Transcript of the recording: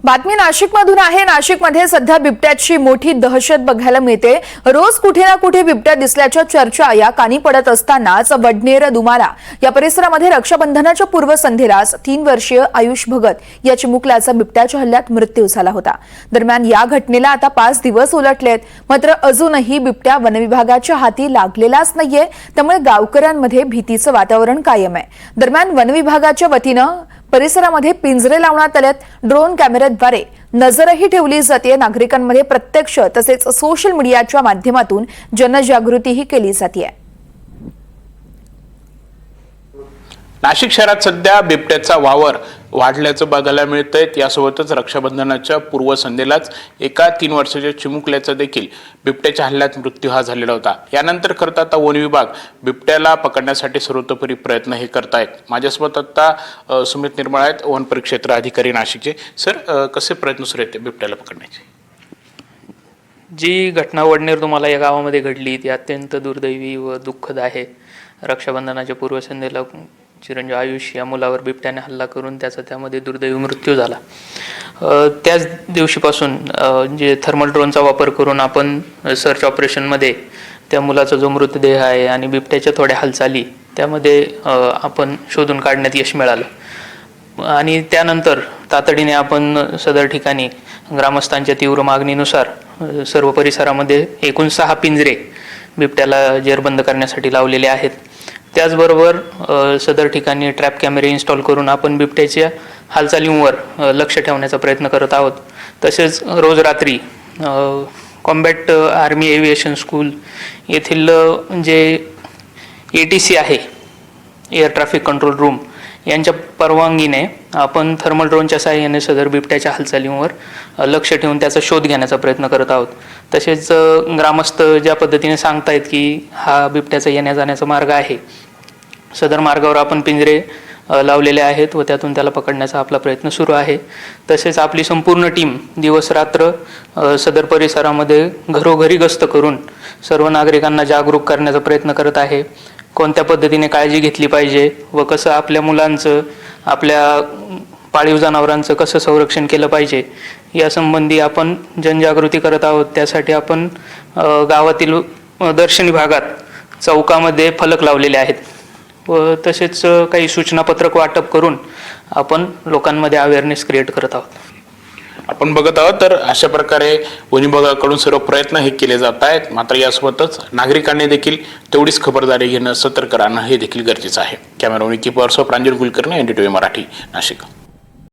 बातमी नाशिकमधून आहे। नाशिकमध्ये सध्या बिबट्याची मोठी दहशत बघायला मिळते। रोज कुठे ना कुठे बिबट्या दिसल्याच्या चर्चा या कानी पडत असतानाच वडनेर दुमाला या परिसरामध्ये रक्षाबंधनाच्या पूर्वसंध्येलाच 3 वर्षीय आयुष भगत या चिमुकल्याचा बिबट्याच्या हल्ल्यात मृत्यू झाला होता। दरम्यान या घटनेला आता 5 दिवस उलटलेत, मात्र अजूनही बिबट्या वनविभागाच्या हाती लागलेलाच नाहीये, त्यामुळे गावकऱ्यांमध्ये भीतीचं वातावरण कायम आहे। दरम्यान वनविभागाच्या वतीनं परिसरामध्ये पिंजरे लावण्यात आलेत, ड्रोन कॅमेऱ्याद्वारे नजरही ठेवली जाते। नागरिकांमध्ये प्रत्यक्ष तसेच सोशल मीडियाच्या माध्यमातून जनजागृतीही केली जाते। नाशिक शहरात सध्या बिबट्याचा वावर वाढल्याचं बघायला मिळतंय। यासोबतच रक्षाबंधनाच्या पूर्वसंध्येलाच एका 3 वर्षाच्या चिमुकल्याचा देखील बिबट्याच्या हल्ल्यात मृत्यू हा झालेला होता। यानंतर खरं आता वन विभाग बिबट्याला पकडण्यासाठी सर्वतोपरी प्रयत्न हे करतायत। माझ्यासोबत आता सुमित निर्मळ आहेत, वन परिक्षेत्र अधिकारी नाशिकचे। सर, कसे प्रयत्न सुरू आहेत बिबट्याला पकडण्याचे? जी घटना वडनेर दुमाला या गावामध्ये घडली ती अत्यंत दुर्दैवी व दुःखद आहे। रक्षाबंधनाच्या पूर्वसंध्येला चिरंजीव आयुष या मुलावर बिबट्याने हल्ला करून त्याचा त्यामध्ये दुर्दैवी मृत्यू झाला। त्याच दिवशीपासून जे थर्मल ड्रोनचा वापर करून आपण सर्च ऑपरेशनमध्ये त्या मुलाचा जो मृतदेह आहे आणि बिबट्याच्या थोड्या हालचाली त्यामध्ये आपण शोधून काढण्यात यश मिळालं। आणि त्यानंतर तातडीने आपण सदर ठिकाणी ग्रामस्थांच्या तीव्र मागणीनुसार सर्व परिसरामध्ये एकूण 6 पिंजरे बिबट्याला जेरबंद करण्यासाठी लावलेले आहेत। त्याचबरोबर सदर ठिकाणी ट्रॅप कॅमेरे इन्स्टॉल करून आपण बिबट्याच्या हालचालींवर लक्ष ठेवण्याचा प्रयत्न करत आहोत। तसेच रोज रात्री कॉम्बॅट आर्मी एव्हिएशन स्कूल येथील जे ATC आहे, एअर ट्रॅफिक कंट्रोल रूम, यांच्या परवानगीने आपण थर्मल ड्रोनच्या सहाय्याने सदर बिबट्याच्या हालचालींवर लक्ष ठेवून त्याचा शोध घेण्याचा प्रयत्न करत आहोत। तसेच ग्रामस्थ ज्या पद्धतीने सांगतायत की हा बिबट्याचा येण्या जाण्याचा मार्ग आहे, सदर मार्गावर आपण पिंजरे लावलेले आहेत व त्यातून त्याला पकडण्याचा आपला प्रयत्न सुरू आहे। तसेच आपली संपूर्ण टीम दिवस रात्र सदर परिसरामध्ये घरोघरी गस्त करून सर्व नागरिकांना जागरूक करण्याचा प्रयत्न करत आहे। कोणत्या पद्धतीने काळजी घेतली पाहिजे व कसं आपल्या मुलांचं, आपल्या पाळीव जनावरांचं कसं संरक्षण केलं पाहिजे यासंबंधी आपण जनजागृती करत आहोत। त्यासाठी आपण गावातील दर्शनी भागात चौकामध्ये फलक लावलेले आहेत व तसेच काही सूचनापत्रक वाटप करून आपण लोकांमध्ये अवेअरनेस क्रिएट करत आहोत। आपण बघत आहोत तर अशा प्रकारे वन विभागाकडून सर्व प्रयत्न हे केले जात आहेत। मात्र यासोबतच नागरिकांनी देखील तेवढीच खबरदारी घेणं, सतर्क राहणं हे देखील गरजेचं आहे। कॅमेरा कीपर्स प्रांजल कुलकर्णी, NDTV मराठी, नाशिक।